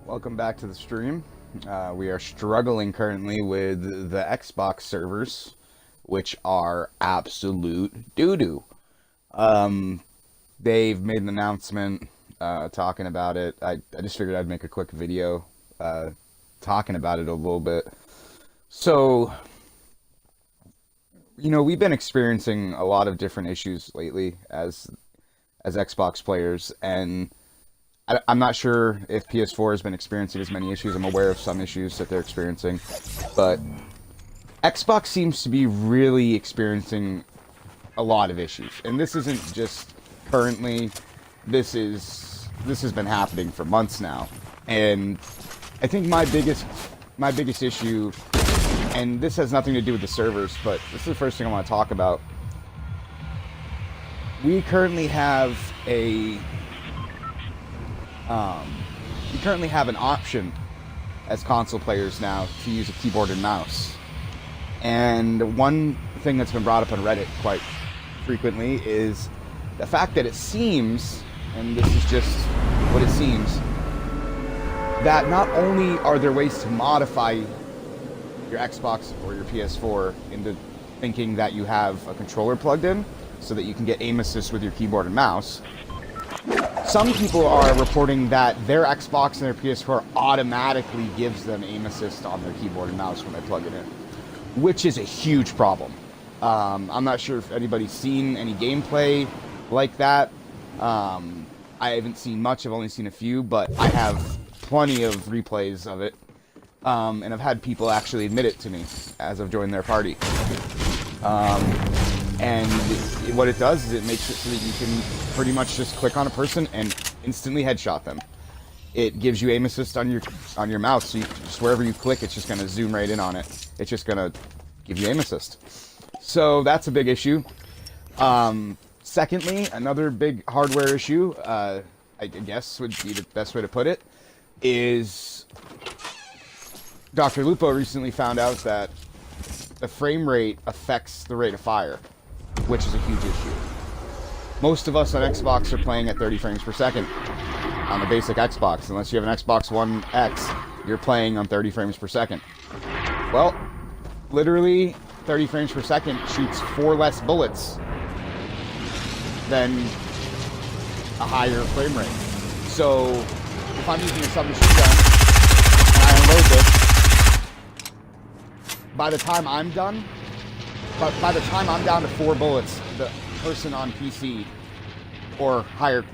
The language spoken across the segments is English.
Welcome back to the stream. We are struggling currently with the Xbox servers, which are absolute doo-doo. Um, they've made an announcement talking about it. I just figured I'd make a quick video talking about it a little bit. So, we've been experiencing a lot of different issues lately as Xbox players, and I'm not sure if PS4 has been experiencing as many issues. I'm aware of some issues that they're experiencing, but Xbox seems to be really experiencing a lot of issues. And this isn't just currently. This has been happening for months now. And I think my biggest issue, and this has nothing to do with the servers, but this is the first thing I want to talk about. We currently have an option as console players now to use a keyboard and mouse. And one thing that's been brought up on Reddit quite frequently is the fact that it seems, and this is just what it seems, that not only are there ways to modify your Xbox or your PS4 into thinking that you have a controller plugged in so that you can get aim assist with your keyboard and mouse. Some people are reporting that their Xbox and their PS4 automatically gives them aim assist on their keyboard and mouse when they plug it in, which is a huge problem. I'm not sure if anybody's seen any gameplay like that. I haven't seen much, I've only seen a few, but I have plenty of replays of it. And I've had people actually admit it to me as I've joined their party. And what it does is it makes it so that you can pretty much just click on a person and instantly headshot them. It gives you aim assist on your mouse, so just wherever you click, it's just going to zoom right in on it. It's just going to give you aim assist. So that's a big issue. Secondly, another big hardware issue, I guess would be the best way to put it, is Dr. Lupo recently found out that the frame rate affects the rate of fire, which is a huge issue. Most of us on Xbox are playing at 30 frames per second on the basic Xbox. Unless you have an Xbox One X, you're playing on 30 frames per second. Well, literally 30 frames per second shoots 4 less bullets than a higher frame rate. So if I'm using a submachine gun and I unload this, by the time I'm done down to 4 bullets, the person on PC or higher,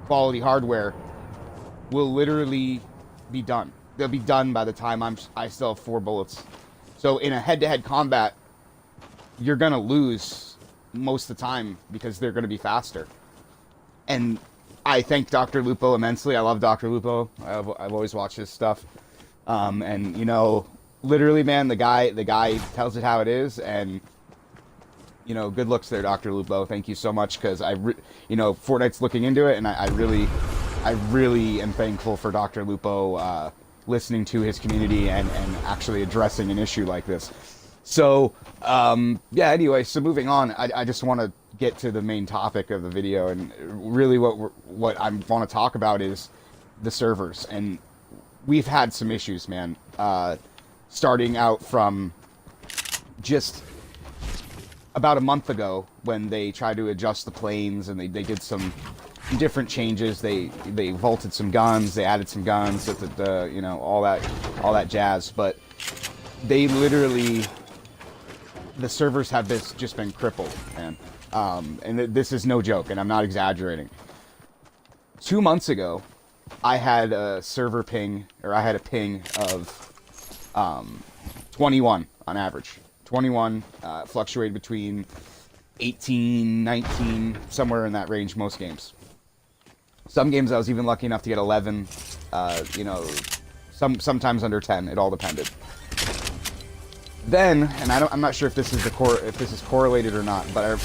quality hardware will literally be done. They'll be done by the time I still have 4 bullets. So in a head-to-head combat, you're gonna lose most of the time because they're gonna be faster. And I thank Dr. Lupo immensely. I love Dr. Lupo. I've always watched his stuff. And literally, man, the guy tells it how it is, and good looks there, Dr. Lupo. Thank you so much, because Fortnite's looking into it, and I really am thankful for Dr. Lupo listening to his community and actually addressing an issue like this. So anyway, so moving on, I just want to get to the main topic of the video, and really what I want to talk about is the servers, and we've had some issues, man. Starting out from just about a month ago when they tried to adjust the planes, and they did some different changes. They vaulted some guns, they added some guns, all that jazz. But they literally, the servers have just been crippled, man. And this is no joke, and I'm not exaggerating. 2 months ago, I had a ping of 21 on average. 21, fluctuated between 18, 19, somewhere in that range most games. Some games I was even lucky enough to get 11, sometimes under 10, it all depended. Then, and I'm not sure if this is correlated or not, but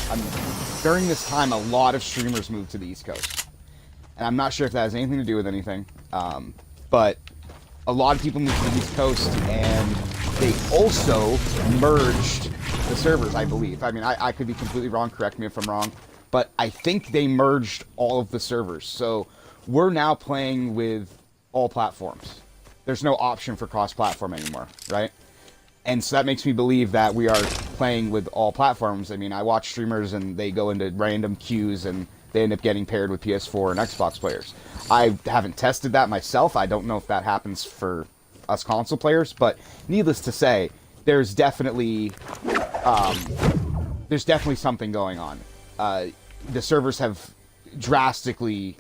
during this time a lot of streamers moved to the East Coast. And I'm not sure if that has anything to do with anything, but a lot of people moved to the East Coast, and they also merged the servers, I believe. I mean, I could be completely wrong, correct me if I'm wrong, but I think they merged all of the servers. So we're now playing with all platforms. There's no option for cross-platform anymore, right? And so that makes me believe that we are playing with all platforms. I mean, I watch streamers and they go into random queues and they end up getting paired with PS4 and Xbox players. I haven't tested that myself. I don't know if that happens for us console players, but needless to say, there's definitely something going on. The servers have drastically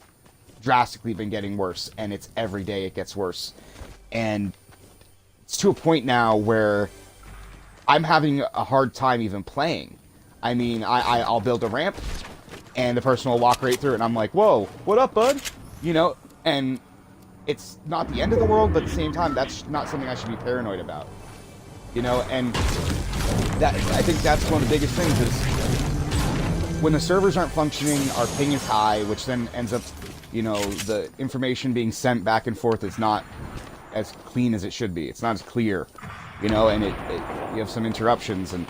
been getting worse, and it's every day it gets worse. And it's to a point now where I'm having a hard time even playing. I mean, I'll build a ramp, and the person will walk right through it, and I'm like, whoa, what up, bud? You know, and it's not the end of the world, but at the same time, that's not something I should be paranoid about. You know, and that, I think that's one of the biggest things is when the servers aren't functioning, our ping is high, which then ends up, you know, the information being sent back and forth is not as clean as it should be. It's not as clear, you know, and you have some interruptions. And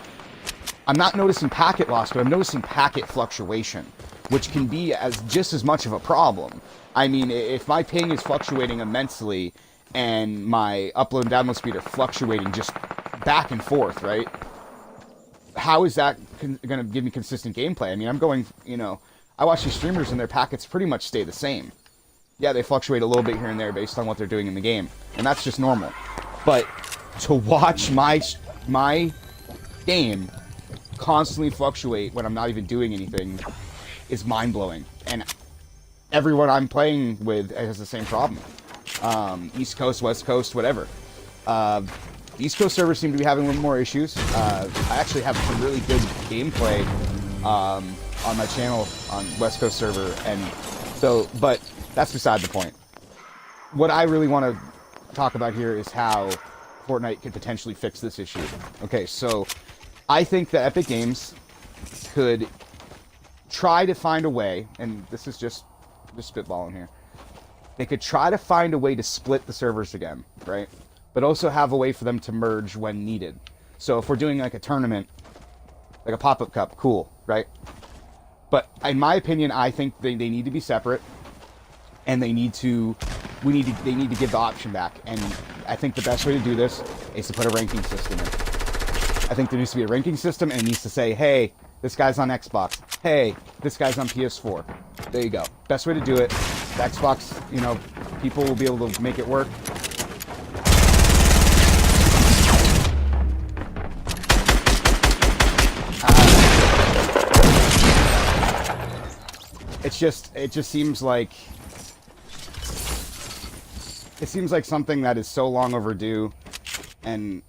I'm not noticing packet loss, but I'm noticing packet fluctuation, which can be just as much of a problem. I mean, if my ping is fluctuating immensely and my upload and download speed are fluctuating just back and forth, right? How is that going to give me consistent gameplay? I mean, I'm going, you know, I watch these streamers and their packets pretty much stay the same. Yeah, they fluctuate a little bit here and there based on what they're doing in the game, and that's just normal. But to watch my game constantly fluctuate when I'm not even doing anything is mind-blowing. And everyone I'm playing with has the same problem. East Coast, West Coast, whatever. East Coast servers seem to be having a little more issues. I actually have some really good gameplay on my channel on West Coast server, and so, but that's beside the point. What I really want to talk about here is how Fortnite could potentially fix this issue. Okay, so I think that Epic Games could try to find a way, and this is just spitballing here. They could try to find a way to split the servers again, right? But also have a way for them to merge when needed. So if we're doing like a tournament, like a pop-up cup, cool, right? But in my opinion, I think they need to be separate, and they need to give the option back. And I think the best way to do this is to put a ranking system in. I think there needs to be a ranking system, and it needs to say, hey, this guy's on Xbox. Hey, this guy's on PS4. There you go. Best way to do it. The Xbox, you know, people will be able to make it work. It just seems like something that is so long overdue, and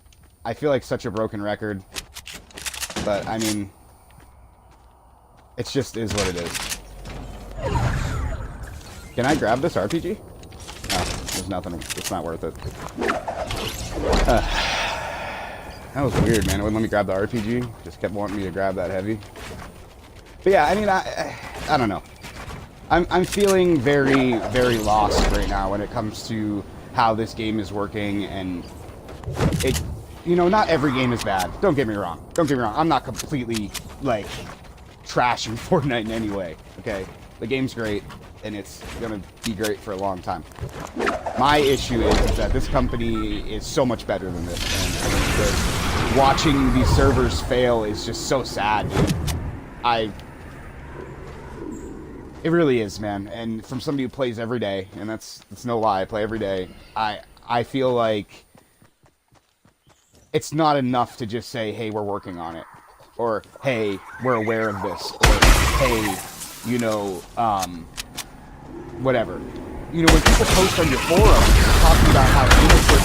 I feel like such a broken record. But I mean, it just is what it is. Can I grab this RPG? No, there's nothing. It's not worth it. That was weird, man. It wouldn't let me grab the RPG. Just kept wanting me to grab that heavy. But yeah, I mean, I don't know. I'm feeling very, very lost right now when it comes to how this game is working, and it, you know, not every game is bad. Don't get me wrong. Don't get me wrong. I'm not completely, like, trashing Fortnite in any way, okay? The game's great, and it's gonna be great for a long time. My issue is that this company is so much better than this, and watching these servers fail is just so sad, dude. It really is, man. And from somebody who plays every day, and that's no lie, I play every day, I feel like it's not enough to just say, hey, we're working on it. Or, hey, we're aware of this. Or, hey, you know, whatever. You know, when people post on your forum talking about how innocent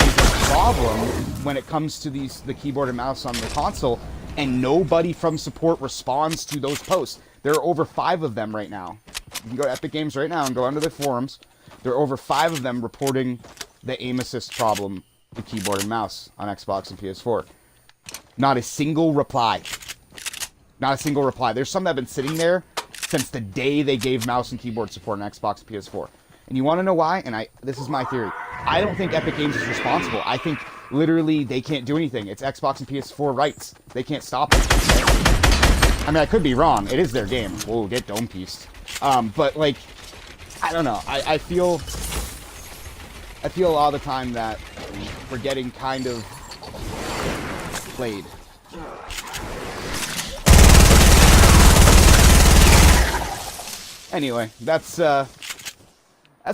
is a problem when it comes to the keyboard and mouse on the console, and nobody from support responds to those posts. There are over 5 of them right now. You can go to Epic Games right now and go onto their forums. There are over 5 of them reporting the aim assist problem with keyboard and mouse on Xbox and PS4. Not a single reply. Not a single reply. There's some that have been sitting there since the day they gave mouse and keyboard support on Xbox and PS4. And you want to know why? And this is my theory. I don't think Epic Games is responsible. I think literally they can't do anything. It's Xbox and PS4 rights. They can't stop it. I mean, I could be wrong. It is their game. We'll get dome pieced. But, like, I don't know. I feel a lot of the time that we're getting kind of played. Anyway, that's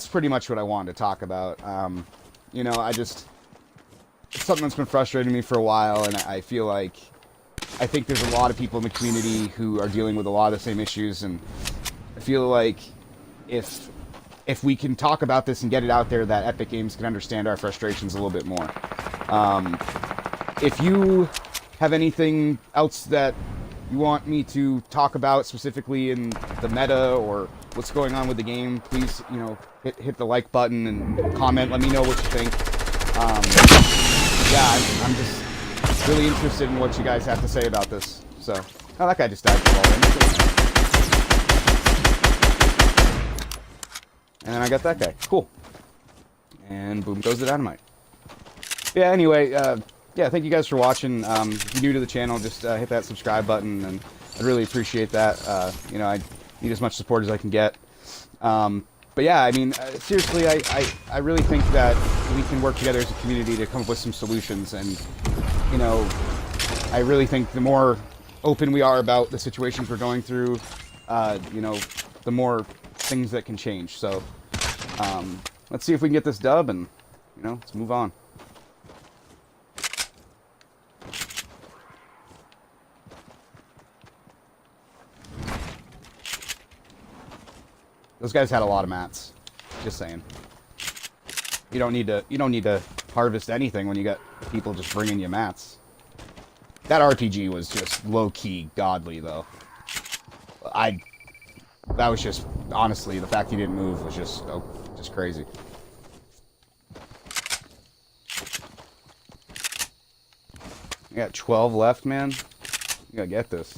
pretty much what I wanted to talk about. You know, it's something that's been frustrating me for a while, and I feel like I think there's a lot of people in the community who are dealing with a lot of the same issues, and I feel like if we can talk about this and get it out there, that Epic Games can understand our frustrations a little bit more. If you have anything else that you want me to talk about specifically in the meta or what's going on with the game, please, you know, hit the like button and comment. Let me know what you think. Yeah, I'm just really interested in what you guys have to say about this. So, oh, that guy just died. And then I got that guy. Cool. And boom goes the dynamite. Yeah, anyway, yeah, thank you guys for watching. If you're new to the channel, just hit that subscribe button, and I'd really appreciate that. You know, I need as much support as I can get. But yeah, I mean, seriously, I really think that we can work together as a community to come up with some solutions. And, you know, I really think the more open we are about the situations we're going through, you know, the more things that can change. So, let's see if we can get this dub, and, you know, let's move on. Those guys had a lot of mats. Just saying. You don't need to harvest anything when you got people just bringing you mats. That RPG was just low-key godly, though. That was just, honestly, the fact he didn't move was just crazy. You got 12 left, man. You gotta get this.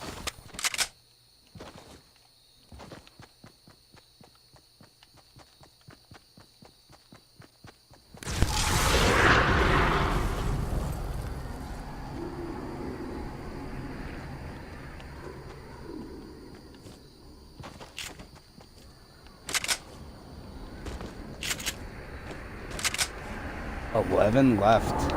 $11 left.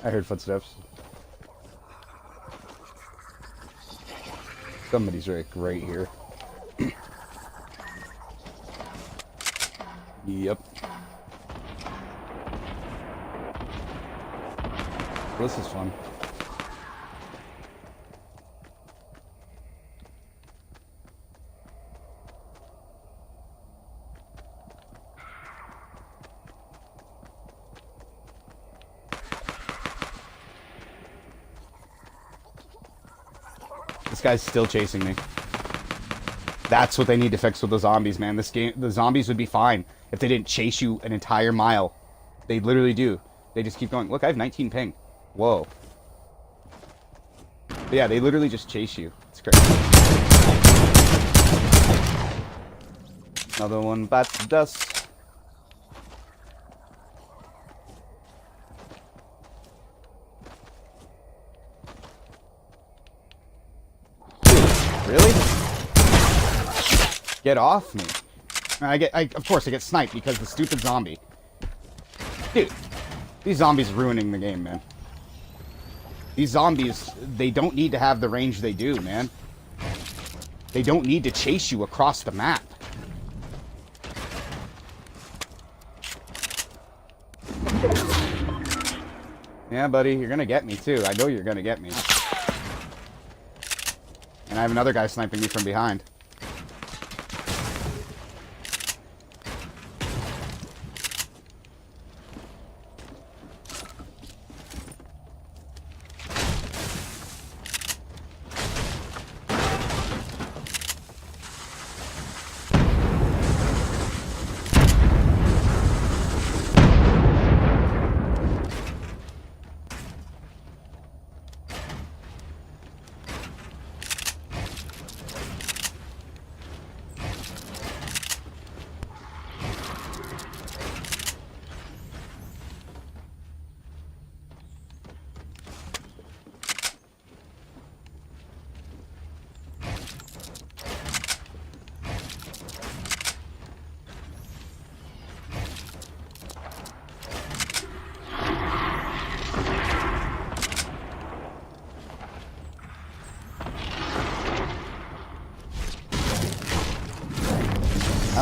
I heard footsteps. Somebody's right here. Yep. This is fun. This guy's still chasing me. That's what they need to fix with the zombies, man. This game, the zombies would be fine if they didn't chase you an entire mile. They literally do. They just keep going. Look, I have 19 ping. Whoa. But yeah, they literally just chase you. It's crazy. Another one bites the dust. Dude, really? Get off me. Of course I get sniped because the stupid zombie. Dude. These zombies are ruining the game, man. These zombies, they don't need to have the range they do, man. They don't need to chase you across the map. Yeah, buddy, you're gonna get me, too. I know you're gonna get me. And I have another guy sniping me from behind.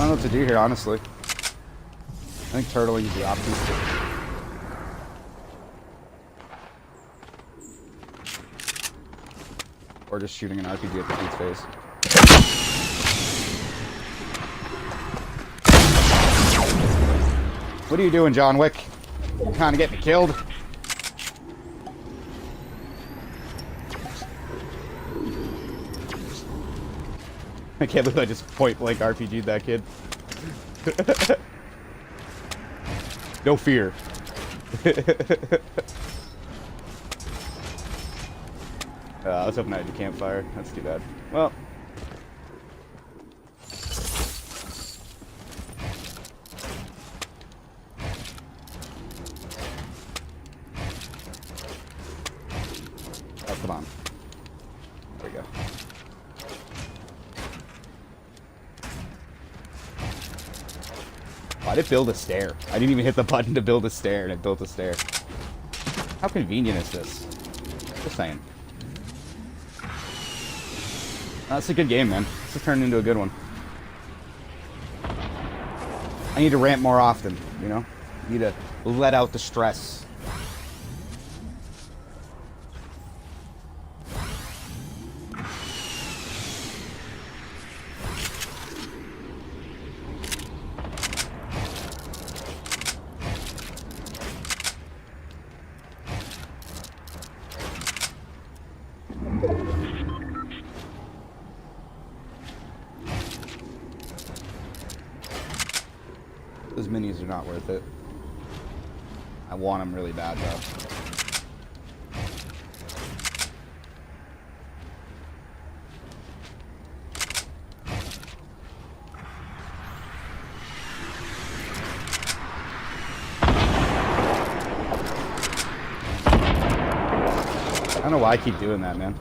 don't know what to do here, honestly. I think turtling is the option. Or just shooting an RPG at the dude's face. What are you doing, John Wick? You're kind of getting me killed. I can't believe I just point blank RPG'd that kid. No fear. I was hoping I had a campfire. That's too bad. Well. Oh, come on. There we go. Why did it build a stair? I didn't even hit the button to build a stair, and it built a stair. How convenient is this? Just saying. That's a good game, man. This has turned into a good one. I need to rant more often, you know? I need to let out the stress. Those minis are not worth it. I want them really bad, though. I don't know why I keep doing that, man.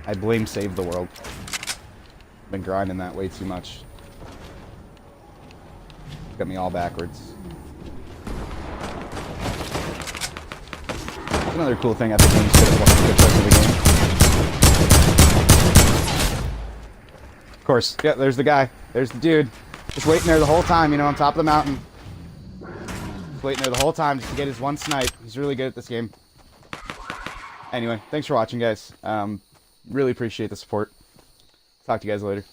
I blame Save the World. I've been grinding that way too much. Got me all backwards. That's another cool thing I think when you sit at one of the parts of the game. Of course, yeah, there's the guy. There's the dude. Just waiting there the whole time, you know, on top of the mountain. Just waiting there the whole time just to get his one snipe. He's really good at this game. Anyway, thanks for watching, guys. Really appreciate the support. Talk to you guys later.